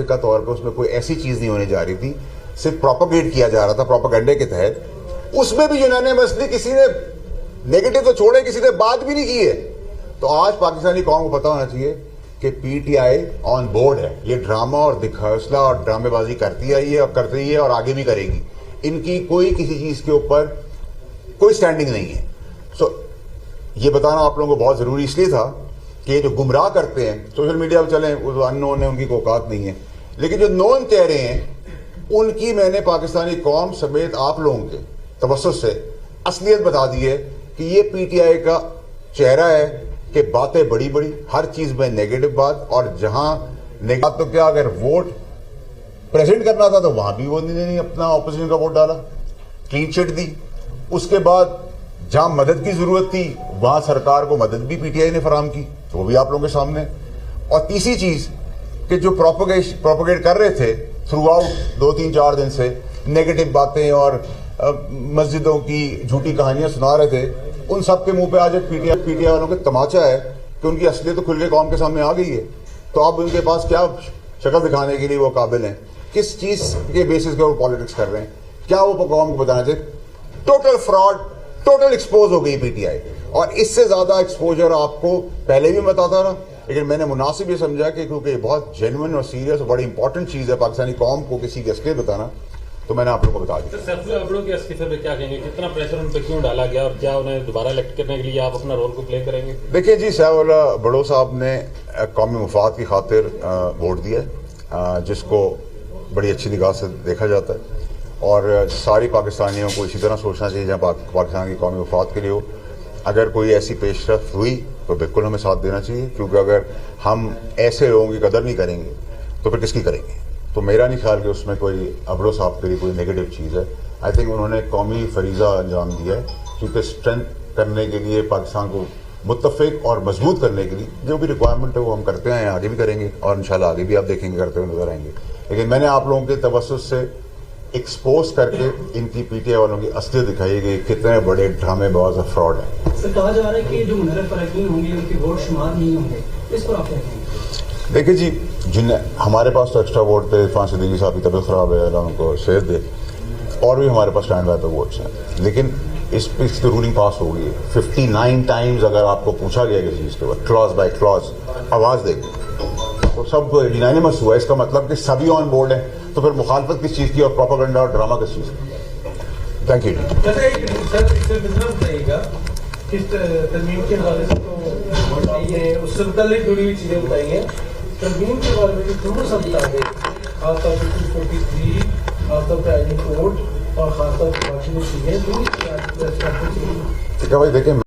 کا طور پہ اس میں کوئی ایسی چیز نہیں ہونے جا رہی تھی, صرف پروپیگیٹ کیا جا رہا تھا پروپیگنڈے کے تحت. اس میں بھی یونانیمسلی کسی نے نیگیٹو تو چھوڑے, کسی نے بات بھی نہیں کی ہے. تو آج پاکستانی قوم کو پتہ ہونا چاہیے کہ P T I on board ہے. یہ ڈرامہ اور دکھوسلا اور ڈرامے بازی کرتی آئی ہے اور کرتی رہی ہے اور آگے بھی کرے گی. ان کی کوئی کسی چیز کے اوپر کوئی سٹینڈنگ نہیں ہے. سو یہ بتانا آپ لوگوں کو بہت ضروری اس لیے تھا کہ یہ جو گمراہ کرتے ہیں سوشل میڈیا پہ چلیں, وہ ان نون ہے, ان کی کوئی اوقات نہیں ہے, لیکن جو نون چہرے ہیں ان کی میں نے پاکستانی قوم سمیت آپ لوگوں کے توسط سے اصلیت بتا دی ہے کہ یہ پی ٹی آئی کا چہرہ ہے کہ باتیں بڑی بڑی, ہر چیز میں نیگیٹو بات, اور جہاں نیگیٹو تو کیا اگر ووٹ پریزنٹ کرنا تھا تو وہاں بھی وہ نہیں اپنا اپوزیشن کا ووٹ ڈالا, کلین چٹ دی. اس کے بعد جہاں مدد کی ضرورت تھی وہاں سرکار کو مدد بھی پی ٹی آئی نے فراہم کی, وہ بھی آپ لوگوں کے سامنے. اور تیسری چیز کہ جو پروپیگیٹ کر رہے تھے تھرو آؤٹ 2-3-4 دن سے نیگیٹو باتیں اور مسجدوں کی جھوٹی کہانیاں سنا رہے تھے, ان سب کے منہ پہ آج پی ٹی آئی والوں کے تماچا ہے کہ ان کی اصلیت تو کھل کے قوم کے سامنے آ گئی ہے. تو اب ان کے پاس کیا شکل دکھانے کے لیے وہ قابل ہیں, کس چیز کے بیسس پہ وہ پالیٹکس کر رہے ہیں, کیا وہ قوم کو بتانا چاہیے. ٹوٹل فراڈ, ٹوٹل ایکسپوز ہو گئی پی ٹی آئی, اور اس سے زیادہ ایکسپوجر آپ کو پہلے بھی بتاتا رہا, لیکن میں نے مناسب یہ سمجھا کہ کیونکہ یہ بہت جینوئن اور سیریس اور بڑی امپورٹنٹ چیز ہے پاکستانی قوم کو کسی کی اصلیت بتانا, تو میں نے آپ لوگوں کو بتا دیا. آپ لوگوں کے استعفے پہ کیا کہیں گے, کتنا پریشر ان پہ کیوں ڈالا گیا, اور کیا انہیں دوبارہ الیکٹ کرنے کے لیے آپ اپنا رول کو پلے کریں گے؟ دیکھیے جی, سیاف اللہ بڑو صاحب نے قومی مفاد کی خاطر ووٹ دیا ہے, جس کو بڑی اچھی نگاہ سے دیکھا جاتا ہے, اور ساری پاکستانیوں کو اسی طرح سوچنا چاہیے جہاں پاکستان کی قومی مفاد کے لیے ہو. اگر کوئی ایسی پیش رفت ہوئی تو بالکل ہمیں ساتھ دینا چاہیے, کیونکہ اگر ہم ایسے لوگوں کی قدر نہیں کریں گے تو پھر کس کی کریں گے. تو میرا نہیں خیال کہ اس میں کوئی ابڑو صاحب کے لیے کوئی نیگیٹو چیز ہے. آئی تھنک انہوں نے قومی فریضہ انجام دیا ہے, کیونکہ اسٹرینتھ کرنے کے لیے, پاکستان کو متفق اور مضبوط کرنے کے لیے جو بھی ریکوائرمنٹ ہے وہ ہم کرتے ہیں, آگے بھی کریں گے, اور انشاءاللہ آگے بھی آپ دیکھیں گے کرتے ہوئے نظر آئیں گے. لیکن میں نے آپ لوگوں کے توسط سے ایکسپوز کر کے ان کی پی ٹی آئی والوں کی اصلیت دکھائی گئی کتنے بڑے ڈرامے باز اور فراڈ ہیں. سر کہا جا رہا ہے کہ جو منحرف اراکین ہوں گے ان کے ووٹ شمار نہیں ہوں گے, اس پر آپ کیا کہیں گے؟ دیکھیے جی, ہمارے پاس تو ایکسٹرا ووٹ تھے, عرفان صدیقی صاحب کی طبیعت خراب ہے, اللہ ان کو صحت دے, اور بھی ہمارے پاس اسٹینڈ بائی پہ ووٹس ہیں, لیکن اس پہ اس کی رولنگ پاس ہو گئی ہے. 59 ٹائمز اگر آپ کو پوچھا گیا کسی چیز کے بعد کلاس بائی کلاس آواز دے گی تو سب ینانیمس ہوا. اس کا مطلب کہ سبھی آن بورڈ ہیں, تو پھر مخالفت کس چیز کی اور پروپیگنڈا اور ڈرامہ کس چیز کی. Thank you. ترمیم کے حوالے سے تو یہ اس سے متعلق جڑی ہوئی چیزیں بتائی ہیں, ترمیم کے بارے میں جو تھوڑا سا بتا دیں, خاص طور پہ 243, خاص طور پہ آئی کوڈ اور خاص طور پہ باقی چیزیں. ٹھیک ہے بھائی, دیکھیں